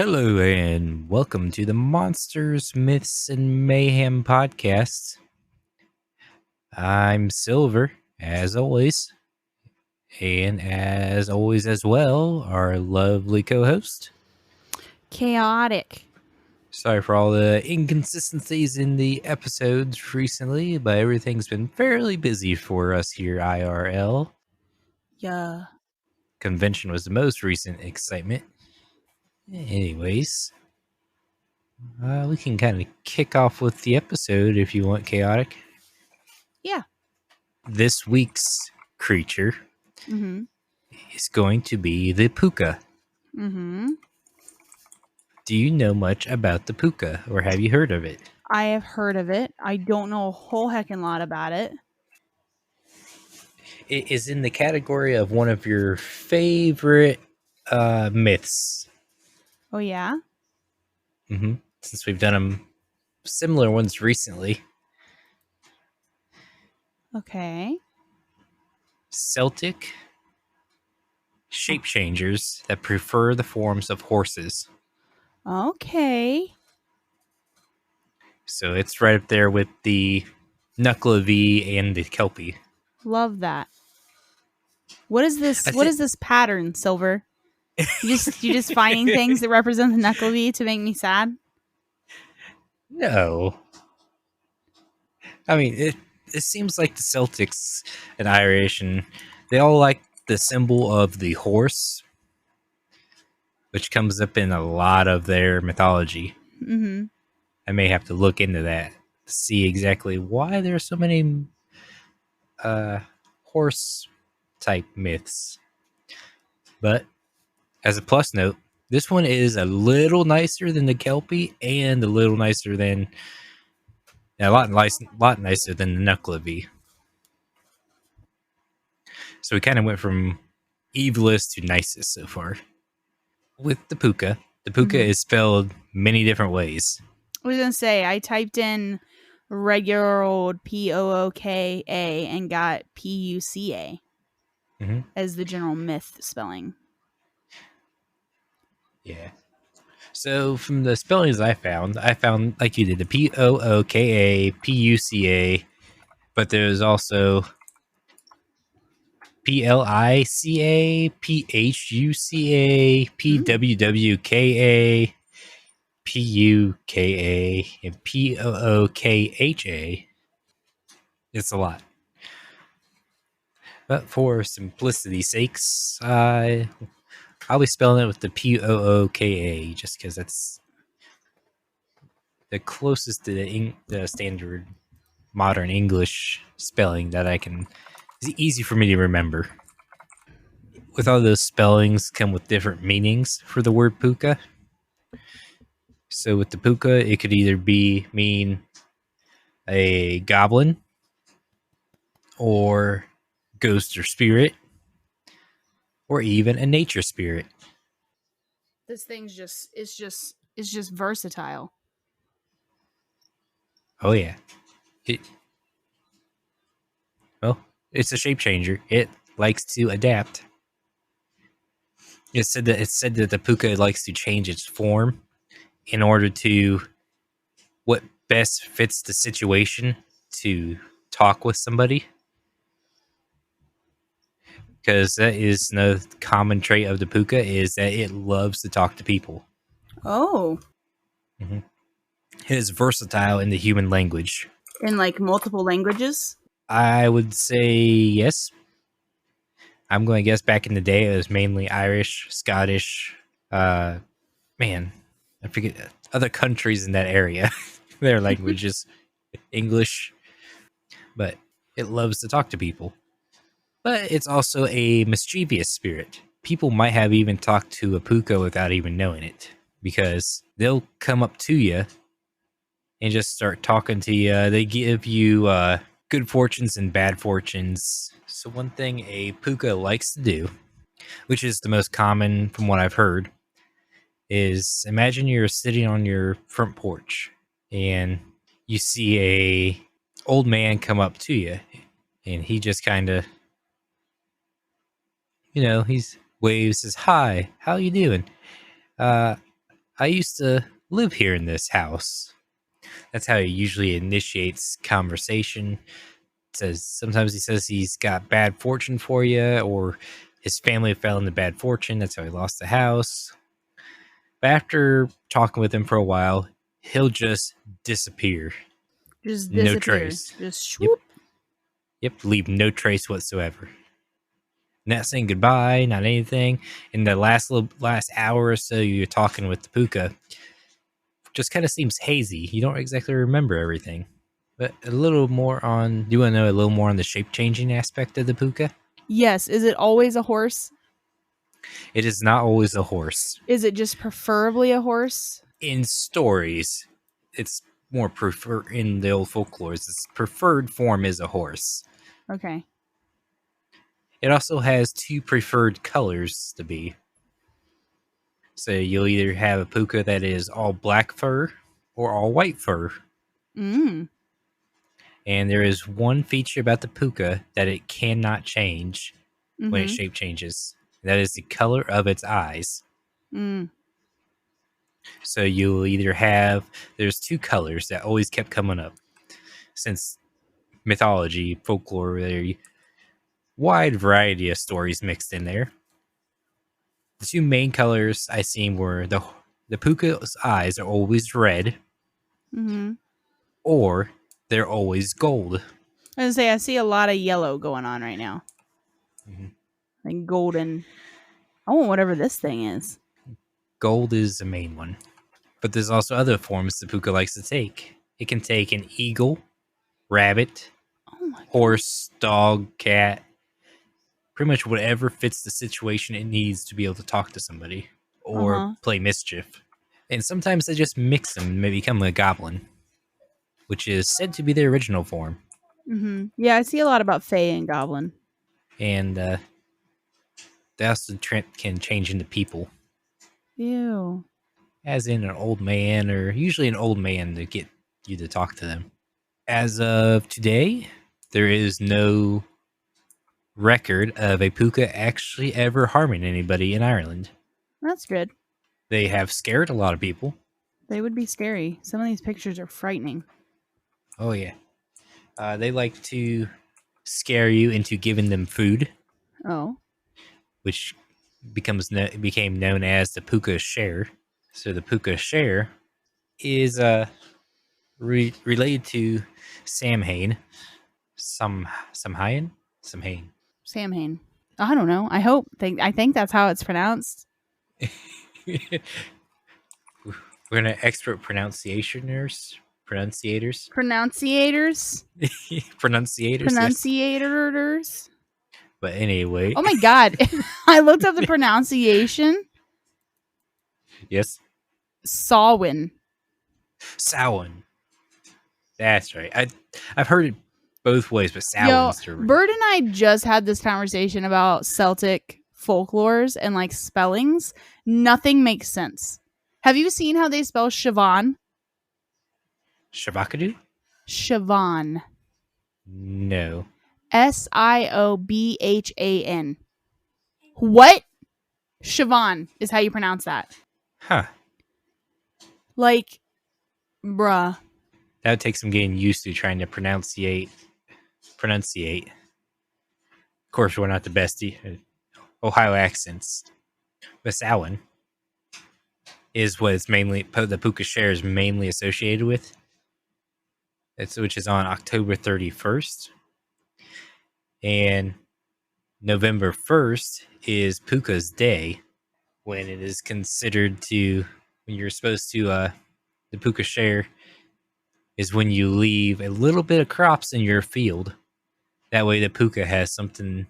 Hello and welcome to the Monsters, Myths, and Mayhem podcast. I'm Silver, as always, and as always as well, our lovely co-host. Chaotic. Sorry for all the inconsistencies in the episodes recently, but everything's been fairly busy for us here IRL. Yeah. Convention was the most recent excitement. Anyways, we can kind of kick off with the episode if you want, Chaotic. Yeah. This week's creature Mm-hmm. is going to be the Pooka. Mm-hmm. Do you know much about the Pooka, or have you heard of it? I have heard of it. I don't know a whole heckin' lot about it. It is in the category of one of your favorite myths. Oh, yeah? Mm-hmm. Since we've done them similar ones recently. Okay. Celtic shape changers that prefer the forms of horses. Okay. So it's right up there with the Nuckelavee and the Kelpie. Love that. What is this? What is this pattern, Silver? You just finding things that represent the Nuckelavee to make me sad? No. I mean, it seems like the Celtics and Irish, and they all like the symbol of the horse, which comes up in a lot of their mythology. Mm-hmm. I may have to look into that to see exactly why there are so many horse type myths. But as a plus note, this one is a little nicer than the Kelpie and a little nicer than a lot nicer than the Nuckelavee. So we kind of went from evilest to nicest so far. With the Pooka is spelled many different ways. I was gonna say I typed in regular old Pooka and got Puca as the general myth spelling. Yeah. So from the spellings I found like you did the Pooka, Puca, but there's also Plica, Phuca, Pwwka, Puka, and Pookha. It's a lot. But for simplicity's sakes, I'll be spelling it with the Pooka just because that's the closest to the standard modern English spelling that I can. It's easy for me to remember. With all those spellings come with different meanings for the word Pooka. So with the Pooka, it could either mean a goblin or ghost or spirit, or even a nature spirit. This thing's just versatile. Oh yeah. It's a shape changer. It likes to adapt. It's said that the Pooka likes to change its form in order to what best fits the situation to talk with somebody. Because that is another common trait of the Pooka is that it loves to talk to people. Oh. Mm-hmm. It is versatile in the human language. In like multiple languages? I would say yes. I'm going to guess back in the day it was mainly Irish, Scottish, I forget other countries in that area. Their language is English, but it loves to talk to people. But it's also a mischievous spirit. People might have even talked to a Pooka without even knowing it, because they'll come up to you and just start talking to you. They give you good fortunes and bad fortunes. So one thing a Pooka likes to do, which is the most common from what I've heard, is imagine you're sitting on your front porch and you see a old man come up to you, and he just kind of, he's waves, says, "Hi, how you doing? I used to live here in this house. That's how he usually initiates conversation. Sometimes he says he's got bad fortune for you, or his family fell into bad fortune. That's how he lost the house. But after talking with him for a while, he'll just disappear. Just No disappear. trace. Just swoop. Yep, leave no trace whatsoever. Not saying goodbye, not anything. In the last hour or so, you're talking with the Pooka. Just kind of seems hazy. You don't exactly remember everything. But a little more on. Do you want to know a little more on the shape changing aspect of the Pooka? Yes. Is it always a horse? It is not always a horse. Is it just preferably a horse? In stories, it's more preferred in the old folklores. Its preferred form is a horse. Okay. It also has two preferred colors to be. So you'll either have a Pooka that is all black fur or all white fur. Mm. And there is one feature about the Pooka that it cannot change when its Mm-hmm. shape changes. That is the color of its eyes. Mm. So you'll either have, there's two colors that always kept coming up since mythology, folklore, there wide variety of stories mixed in there. The two main colors I seen were the Pooka's eyes are always red, Mm-hmm. or they're always gold. I was gonna say I see a lot of yellow going on right now. Mm-hmm. Like golden. I want whatever this thing is. Gold is the main one. But there's also other forms the Pooka likes to take. It can take an eagle, rabbit, Oh my horse, dog, cat. Pretty much whatever fits the situation it needs to be able to talk to somebody or play mischief. And sometimes they just mix them and may become a goblin, which is said to be their original form. Mm-hmm. Yeah, I see a lot about Fae and Goblin. And they also can change into people, Ew. as in an old man, or usually an old man to get you to talk to them. As of today, there is no record of a Pooka actually ever harming anybody in Ireland. That's good. They have scared a lot of people. They would be scary. Some of these pictures are frightening. Oh, yeah. They like to scare you into giving them food, Oh. which became known as the Pooka share. So the Pooka share is related to Samhain. Samhain? Samhain. I don't know. I think that's how it's pronounced. We're gonna expert pronunciators. Pronunciators. Pronunciators. Pronunciators. Yes. But anyway. Oh my god. I looked up the pronunciation. Yes. Samhain. That's right. I've heard it both ways, but Samhain's Yo, Bird and I just had this conversation about Celtic folklores and like spellings. Nothing makes sense. Have you seen how they spell Siobhan? Shavakadu? Siobhan. No. Siobhan. What? Siobhan is how you pronounce that. Huh. Like, bruh. That would take some getting used to trying to pronunciate. Of course, we're not the best Ohio accents. But Samhain is what it's mainly, the Pooka share is mainly associated with. Which is on October 31st. And November 1st is Pooka's Day, when it is considered when you're supposed to, the Pooka share is when you leave a little bit of crops in your field. That way the Pooka has something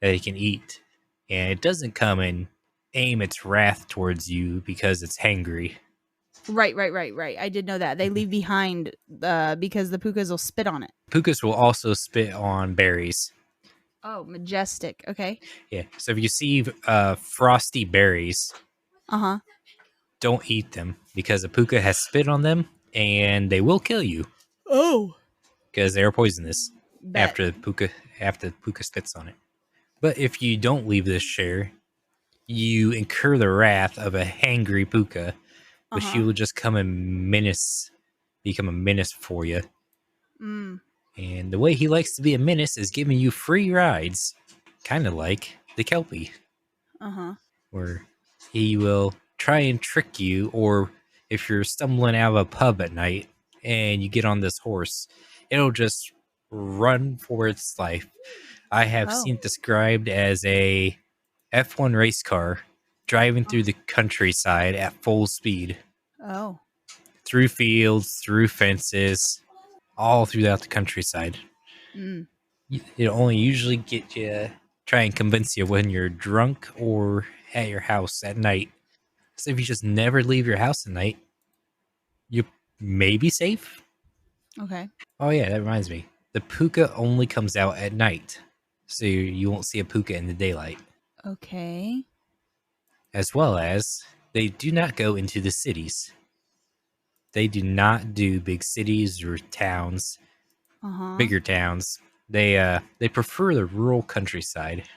that it can eat. And it doesn't come and aim its wrath towards you because it's hangry. Right. I did know that. They leave behind because the Pookas will spit on it. Pookas will also spit on berries. Oh, majestic. Okay. Yeah. So if you see frosty berries, don't eat them because the Pooka has spit on them and they will kill you. Oh. Because they are poisonous Bet. after the Pooka spits on it. But if you don't leave this share, you incur the wrath of a hangry Pooka but she will just become a menace for you. Mm. And the way he likes to be a menace is giving you free rides, kind of like the Kelpie. Where he will try and trick you, or if you're stumbling out of a pub at night and you get on this horse, it'll just run for its life. I have seen it described as a F1 race car driving through the countryside at full speed. Oh. Through fields, through fences, all throughout the countryside. Mm. It'll only usually get you, try and convince you when you're drunk or at your house at night. So if you just never leave your house at night, you may be safe. Okay. Oh yeah, that reminds me. The Pooka only comes out at night, so you won't see a Pooka in the daylight. Okay. As well as, they do not go into the cities. They do not do big cities or towns, bigger towns. They prefer the rural countryside.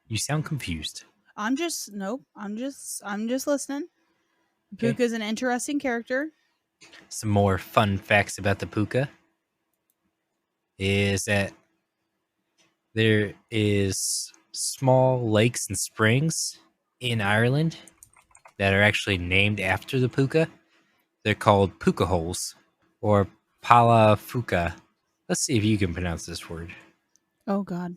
You sound confused. I'm just listening. Okay. Pooka's an interesting character. Some more fun facts about the Pooka is that there is small lakes and springs in Ireland that are actually named after the Pooka. They're called Pooka holes or Palafuka. Let's see if you can pronounce this word. Oh God.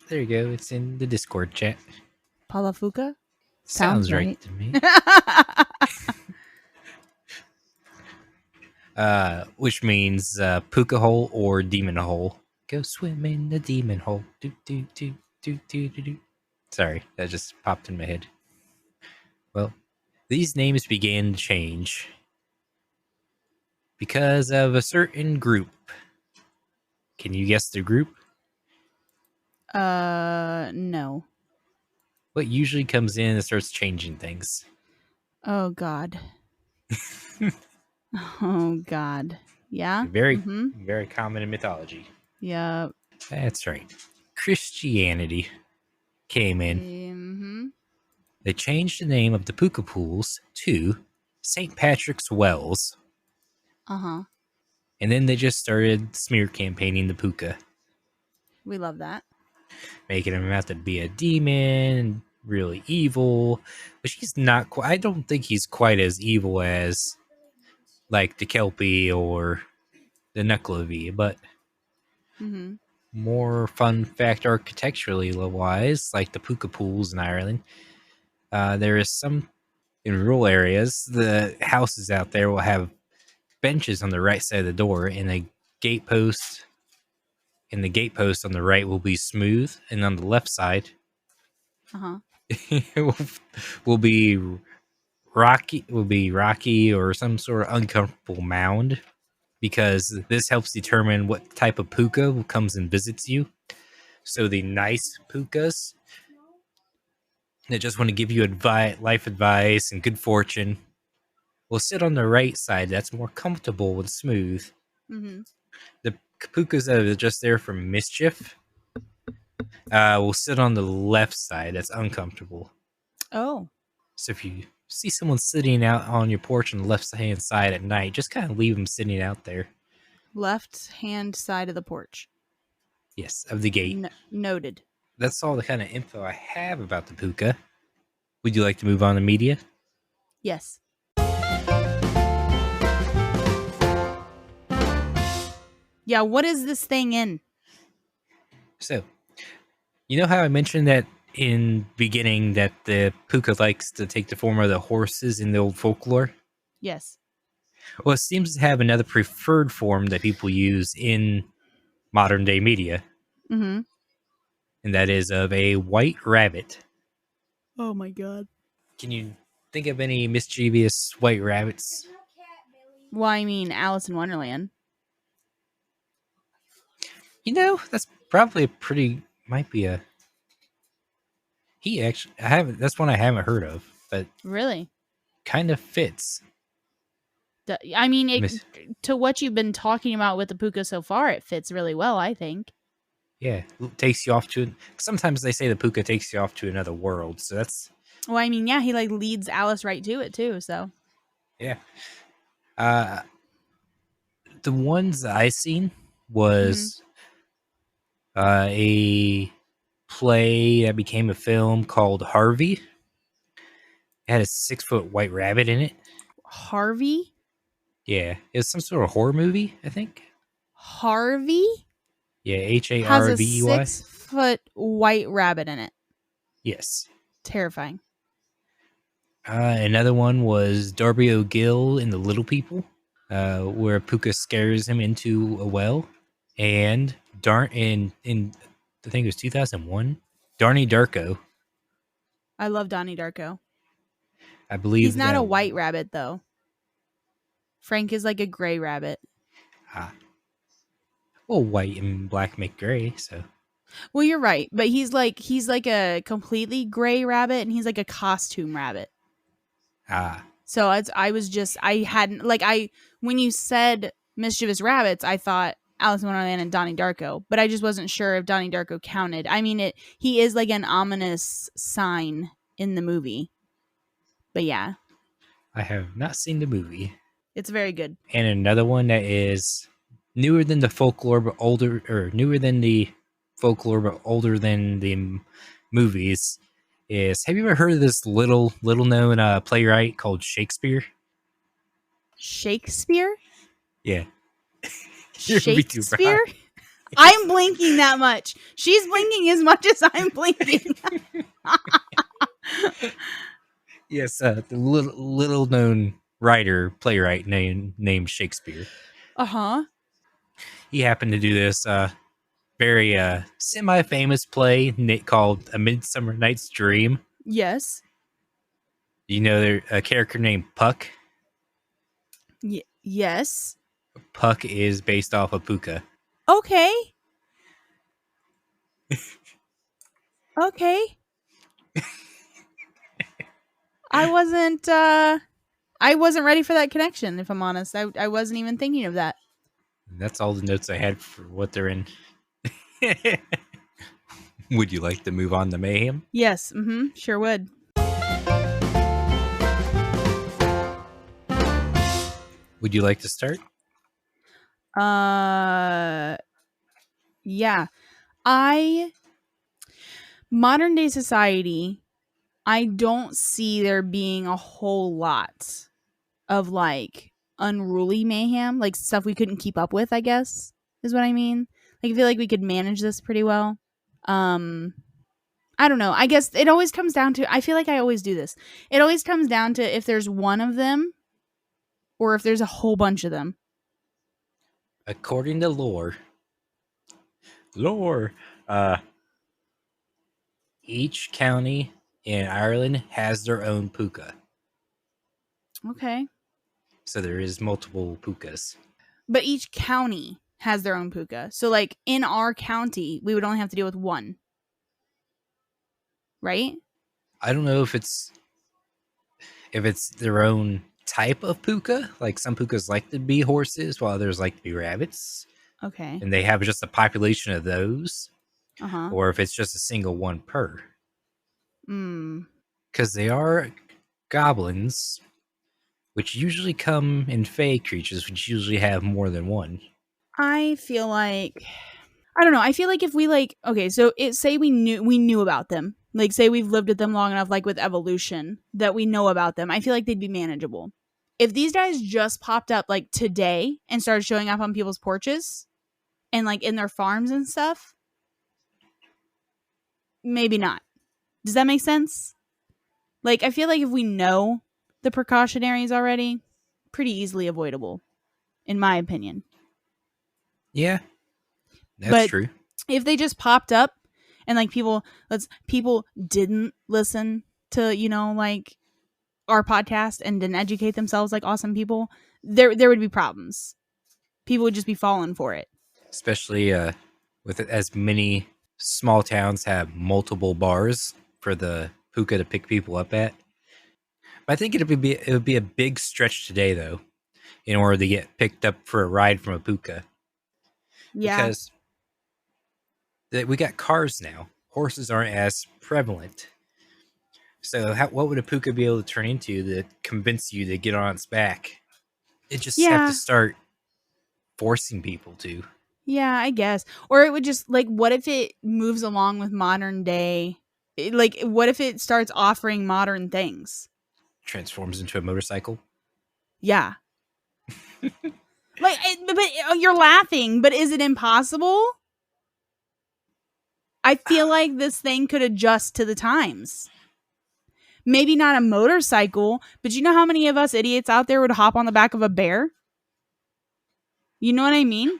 There you go. It's in the Discord chat. Palafuka? Sounds right to me. Which means Pooka hole or demon hole. Go swim in the demon hole. Do do do do do do do. Sorry, that just popped in my head. Well, these names began to change because of a certain group. Can you guess the group? No. What usually comes in and starts changing things? Oh God. Oh God. Yeah. Very common in mythology. Yeah. That's right. Christianity came in. Mm-hmm. They changed the name of the Pooka pools to St. Patrick's Wells. And then they just started smear campaigning the Pooka. We love that. Making him out to be a demon, really evil. But she's not quite, I don't think he's quite as evil as like the Kelpie or the Knucklevi, but more fun fact architecturally wise, like the Pooka pools in Ireland. There is some in rural areas, the houses out there will have benches on the right side of the door, and a gatepost. And the gatepost on the right will be smooth, and on the left side, will be rocky or some sort of uncomfortable mound, because this helps determine what type of Pooka comes and visits you. So the nice Pookas that just want to give you life advice and good fortune will sit on the right side. That's more comfortable and smooth. The Pookas that are just there for mischief will sit on the left side. That's uncomfortable. Oh. So if you see someone sitting out on your porch on the left-hand side at night, just kind of leave them sitting out there. Left-hand side of the porch. Yes, of the gate. Noted. That's all the kind of info I have about the Pooka. Would you like to move on to media? Yes. Yeah, what is this thing in? So, you know how I mentioned that in beginning that the Pooka likes to take the form of the horses in the old folklore? Yes. Well, it seems to have another preferred form that people use in modern day media. And that is of a white rabbit. Oh my God. Can you think of any mischievous white rabbits? Well, I mean, Alice in Wonderland. You know, that's probably might be a. That's one I haven't heard of, but really kind of fits. I mean, to what you've been talking about with the Pooka so far, it fits really well, I think. Yeah, it takes you off to. Sometimes they say the Pooka takes you off to another world, so that's. Well, I mean, yeah, he like leads Alice right to it too. So. Yeah. Uh, the ones that I seen Mm-hmm. was a play that became a film called Harvey. It had a 6-foot white rabbit in it. Harvey? Yeah, it was some sort of horror movie, I think. Harvey Yeah, has a Harvey. 6-foot white rabbit in it. Yes. Terrifying. Another one was Darby O'Gill in The Little People, where Pooka scares him into a well. And in I think it was 2001, Darnie Darko. I love Donnie Darko. I He's believe not that. a white rabbit though. Frank is like a gray rabbit. Well, white and black make gray, so. Well, you're right, but he's like a completely gray rabbit, and he's like a costume rabbit. So I hadn't when you said mischievous rabbits, I thought Alice in Wonderland and Donnie Darko, but I just wasn't sure if Donnie Darko counted. I mean, he is like an ominous sign in the movie, but yeah, I have not seen the movie. it's very good. And another one that is newer than the folklore, but older, or newer than the folklore, but older than the movies is, have you ever heard of this little known playwright called Shakespeare? Shakespeare? Yeah. Shakespeare? I'm blinking that much. She's blinking as much as I'm blinking. Yes, the little known writer, playwright named Shakespeare. Uh-huh. He happened to do this very semi-famous play called A Midsummer Night's Dream. Yes. You know, there's a character named Puck. Yes. Puck is based off of Pooka. Okay. Okay. I wasn't ready for that connection, if I'm honest. I wasn't even thinking of that. That's all the notes I had for what they're in. Would you like to move on to Mayhem? Yes, sure would. Would you like to start? Yeah. Modern day society, I don't see there being a whole lot of like unruly mayhem, like stuff we couldn't keep up with, I guess, is what I mean. Like I feel like we could manage this pretty well. I don't know. I guess it always comes down to, I feel like I always do this. It always comes down to if there's one of them or if there's a whole bunch of them. According to lore, each county in Ireland has their own Pooka. Okay. So there is multiple Pookas. But each county has their own Pooka. So like in our county, we would only have to deal with one. Right? I don't know if it's their own type of Pooka. Like some Pookas like to be horses while others like to be rabbits. Okay. And they have just a population of those. Uh-huh. Or if it's just a single one per. Because they are goblins, which usually come in fey creatures, which usually have more than one. I feel like, I don't know. I feel like if we like, okay, so say we knew about them. Like say we've lived with them long enough, like with evolution, that we know about them. I feel like they'd be manageable. If these guys just popped up like today and started showing up on people's porches and like in their farms and stuff, maybe not. Does that make sense? Like, I feel like if we know the precautionaries already, pretty easily avoidable, in my opinion. Yeah, that's true. If they just popped up and like people didn't listen to, like our podcast and didn't educate themselves like awesome people, there would be problems. People would just be falling for it. Especially with as many small towns have multiple bars for the Pooka to pick people up at. But I think it would be a big stretch today, though, in order to get picked up for a ride from a Pooka. Yeah. Because we got cars now. Horses aren't as prevalent. So what would a Pooka be able to turn into to convince you to get on its back? It just have Yeah. to start forcing people to. Yeah, I guess. Or it would just like, what if it moves along with modern day? Like, what if it starts offering modern things? Transforms into a motorcycle. Yeah. Like, but you're laughing, but is it impossible? I feel like this thing could adjust to the times. Maybe not a motorcycle, but you know how many of us idiots out there would hop on the back of a bear? You know what I mean?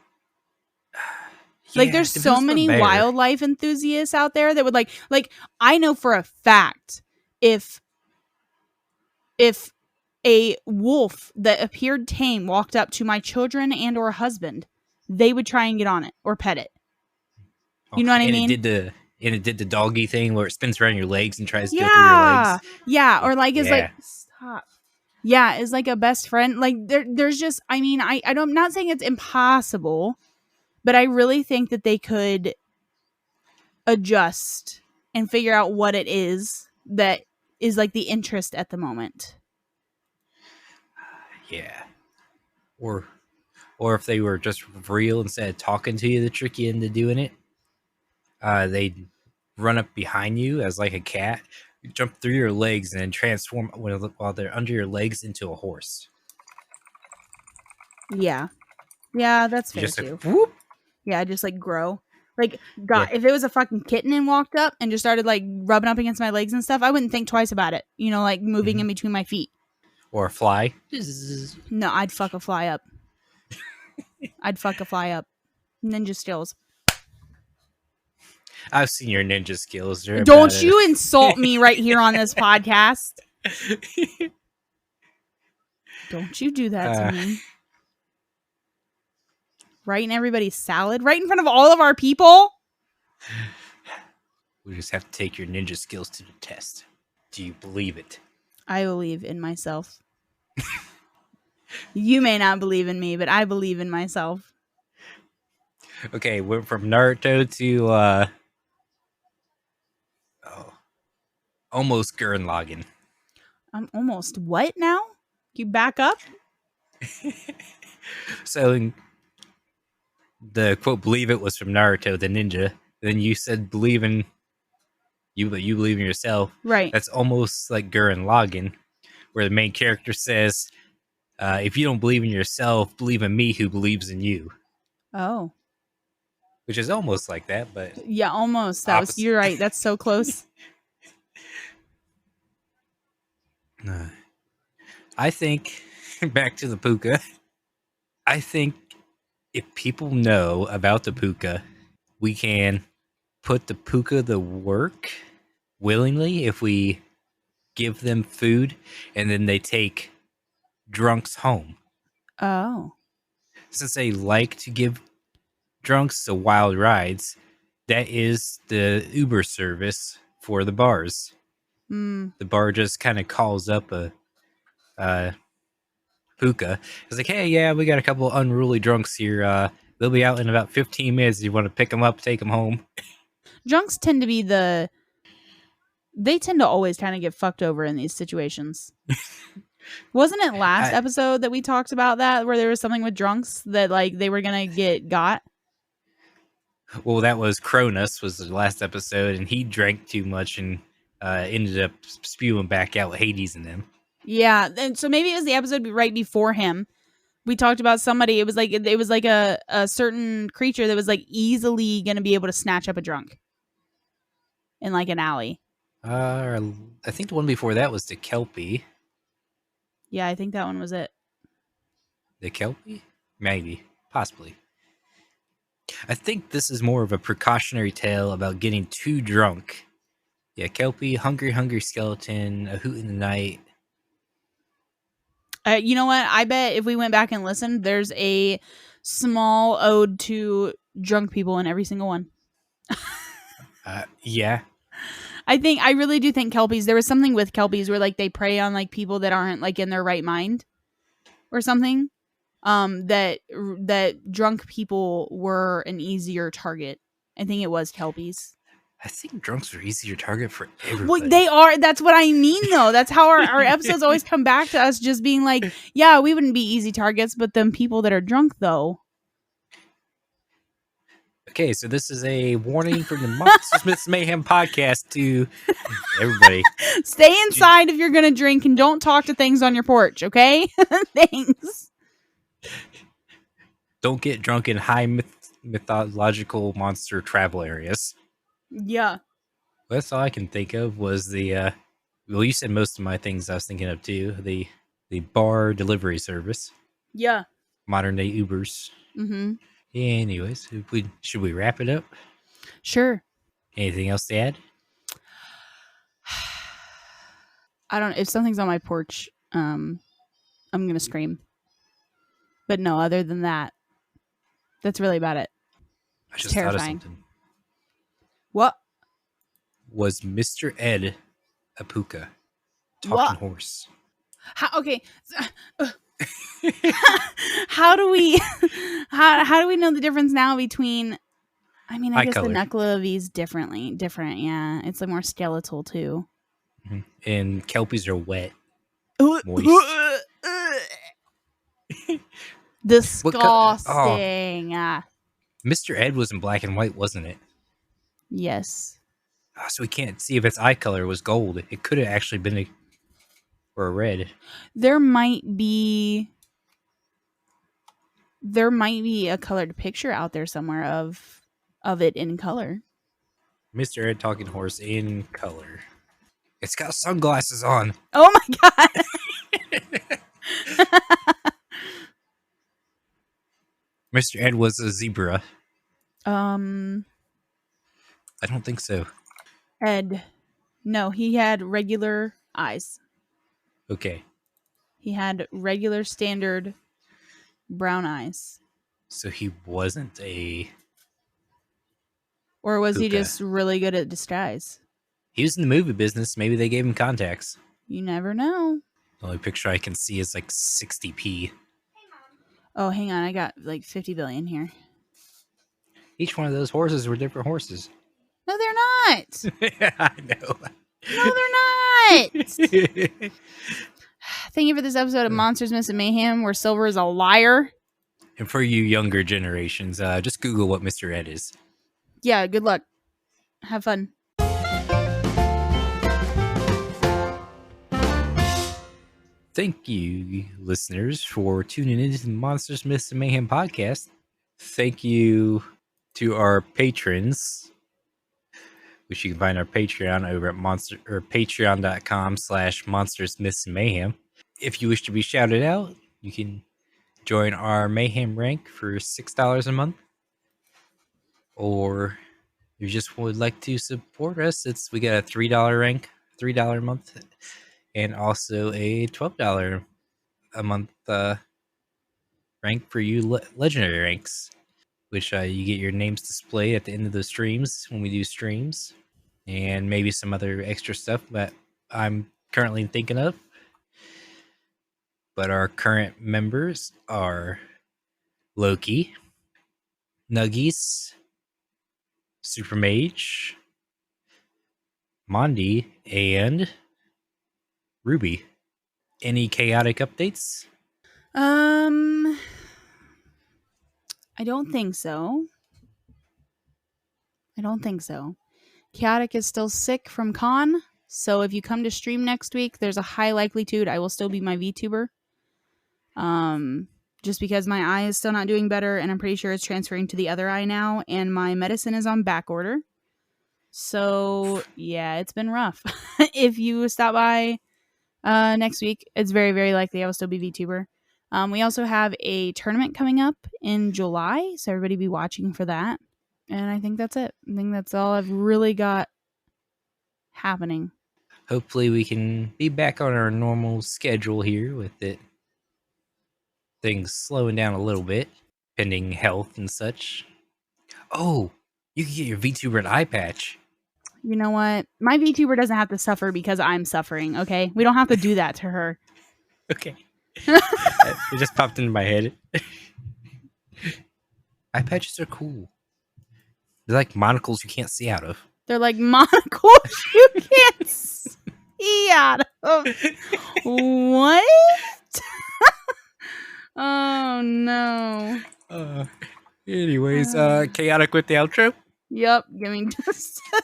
Like, there's so many wildlife enthusiasts out there that would like I know for a fact if a wolf that appeared tame walked up to my children and or husband, they would try and get on it or pet it. You know what I mean? It did the doggy thing where it spins around your legs and tries to go through your legs. Yeah. Or like is like stop. Yeah, is like a best friend. Like there's just I mean, I'm not saying it's impossible, but I really think that they could adjust and figure out what it is that is like the interest at the moment. Yeah. Or if they were just real instead of talking to you to trick you into doing it, they'd run up behind you as like a cat, jump through your legs, and then transform while they're under your legs into a horse. Yeah. Yeah, that's fair just too. Whoop. Yeah, just like grow. Like, God, if it was a fucking kitten and walked up and just started like rubbing up against my legs and stuff, I wouldn't think twice about it. You know, like moving in between my feet. Or a fly. No, I'd fuck a fly up. Ninja skills. I've seen your ninja skills. Don't you insult me right here on this podcast. Don't you do that to me. Right in everybody's salad? Right in front of all of our people? We just have to take your ninja skills to the test. Do you believe it? I believe in myself. You may not believe in me, but I believe in myself. Okay, went from Naruto to almost Gurren Lagann. I'm almost what now? You back up? So the quote "believe it" was from Naruto the ninja. Then you said believe in you, but you believe in yourself. Right. That's almost like Gurren Lagann, where the main character says, if you don't believe in yourself, believe in me who believes in you. Oh. Which is almost like that, but yeah, almost. You're right. That's so close. I think back to the Pooka. I think if people know about the Pooka, we can put the Pooka to work willingly if we give them food and then they take drunks home. Oh. Since they like to give drunks the wild rides, that is the Uber service for the bars. Mm. The bar just kind of calls up a Pooka. It's like, hey, yeah, we got a couple unruly drunks here. They'll be out in about 15 minutes. You want to pick them up, take them home. Drunks tend to be they tend to always kind of get fucked over in these situations. Wasn't it last episode that we talked about that, where there was something with drunks that like they were gonna get got? Well, that was Cronus was the last episode, and he drank too much and ended up spewing back out Hades in them. Yeah, and so maybe it was the episode right before him. We talked about somebody. It was like a certain creature that was like easily gonna be able to snatch up a drunk in like an alley. I think the one before that was the Kelpie. Yeah, I think that one was it. The Kelpie? Maybe. Possibly. I think this is more of a precautionary tale about getting too drunk. Yeah, Kelpie, hungry skeleton, a hoot in the night. You know what? I bet if we went back and listened, there's a small ode to drunk people in every single one. Yeah. I really do think Kelpies, there was something with Kelpies where like they prey on like people that aren't like in their right mind or something. That drunk people were an easier target. I think it was Kelpies. I think drunks are easier target for everybody. Well, they are. That's what I mean, though. That's how our episodes always come back to us just being like, yeah, we wouldn't be easy targets, but them people that are drunk, though. Okay, so this is a warning from the Monster Smith's Mayhem podcast to everybody. Stay inside if you're going to drink and don't talk to things on your porch, okay? Thanks. Don't get drunk in high mythological monster travel areas. Yeah. That's all I can think of was the, well, you said most of my things I was thinking of too. The bar delivery service. Yeah. Modern day Ubers. Mm-hmm. Anyways, should we wrap it up? Sure. Anything else to add? I don't. If something's on my porch, I'm gonna scream. But no, other than that, that's really about it. I just thought of something. What? Was Mr. Ed a Pooka? Talking horse. Okay. How do we how do we know the difference now between? I mean, I guess the Nucleovi is different. Yeah, it's like more skeletal too. Mm-hmm. And kelpies are wet, moist. Disgusting. Mr. Ed was in black and white, wasn't it? Yes. Oh, so we can't see if its eye color was gold. It could have actually been a red. There might be a colored picture out there somewhere of it in color. Mr. Ed talking horse in color. It's got sunglasses on. Oh my god. Mr. Ed was a zebra. I don't think so. Ed. No, he had regular eyes. Okay. He had regular standard brown eyes. So he wasn't a... Or was Pooka. He just really good at disguise? He was in the movie business. Maybe they gave him contacts. You never know. The only picture I can see is like 60p. Oh, hang on. I got like 50 billion here. Each one of those horses were different horses. No, they're not. I know. No, they're not. Thank you for this episode of Monsters, Myths, and Mayhem, where Silver is a liar. And for you younger generations, just Google what Mr. Ed is. Yeah, good luck. Have fun. Thank you, listeners, for tuning in to the Monsters, Myths, and Mayhem podcast. Thank you to our patrons, which you can find our Patreon over at patreon.com/Monsters, Myths, and Mayhem. If you wish to be shouted out, you can join our Mayhem rank for $6 a month. Or if you just would like to support us, we got a $3 rank, $3 a month, and also a $12 a month rank for you legendary ranks, which you get your names displayed at the end of the streams when we do streams, and maybe some other extra stuff that I'm currently thinking of. But our current members are Loki, Nuggies, Super Mage, Mondi, and Ruby. Any chaotic updates? I don't think so. Chaotic is still sick from con, so if you come to stream next week, there's a high likelihood I will still be my VTuber. Just because my eye is still not doing better, and I'm pretty sure it's transferring to the other eye now, and my medicine is on back order. So yeah, it's been rough. If you stop by next week, it's very, very likely I will still be VTuber. We also have a tournament coming up in July, so everybody be watching for that. And I think that's it. I think that's all I've really got happening. Hopefully we can be back on our normal schedule here with it. Things slowing down a little bit, pending health and such. Oh, you can get your VTuber an eye patch. You know what? My VTuber doesn't have to suffer because I'm suffering, okay? We don't have to do that to her. Okay. It just popped into my head. Eye patches are cool. They're like monocles you can't see out of. They're like monocles you can't see out of. What? Oh no. Anyways, chaotic with the outro. Yep. Give me just a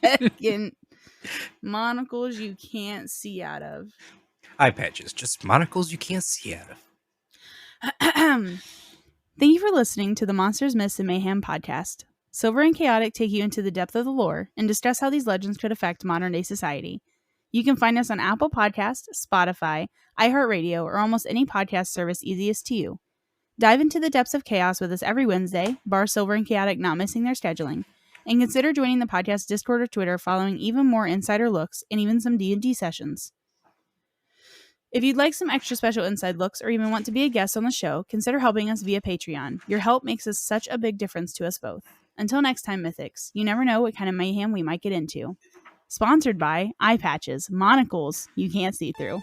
second. Monocles you can't see out of. Eye patches, just monocles you can't see out of. Thank you for listening to the Monsters, Myths, and Mayhem podcast. Silver and Chaotic take you into the depth of the lore and discuss how these legends could affect modern-day society. You can find us on Apple Podcasts, Spotify, iHeartRadio, or almost any podcast service easiest to you. Dive into the depths of chaos with us every Wednesday, bar Silver and Chaotic not missing their scheduling, and consider joining the podcast Discord or Twitter following even more insider looks and even some D&D sessions. If you'd like some extra special inside looks or even want to be a guest on the show, consider helping us via Patreon. Your help makes us such a big difference to us both. Until next time, Mythics, you never know what kind of mayhem we might get into. Sponsored by eye patches, monocles you can't see through.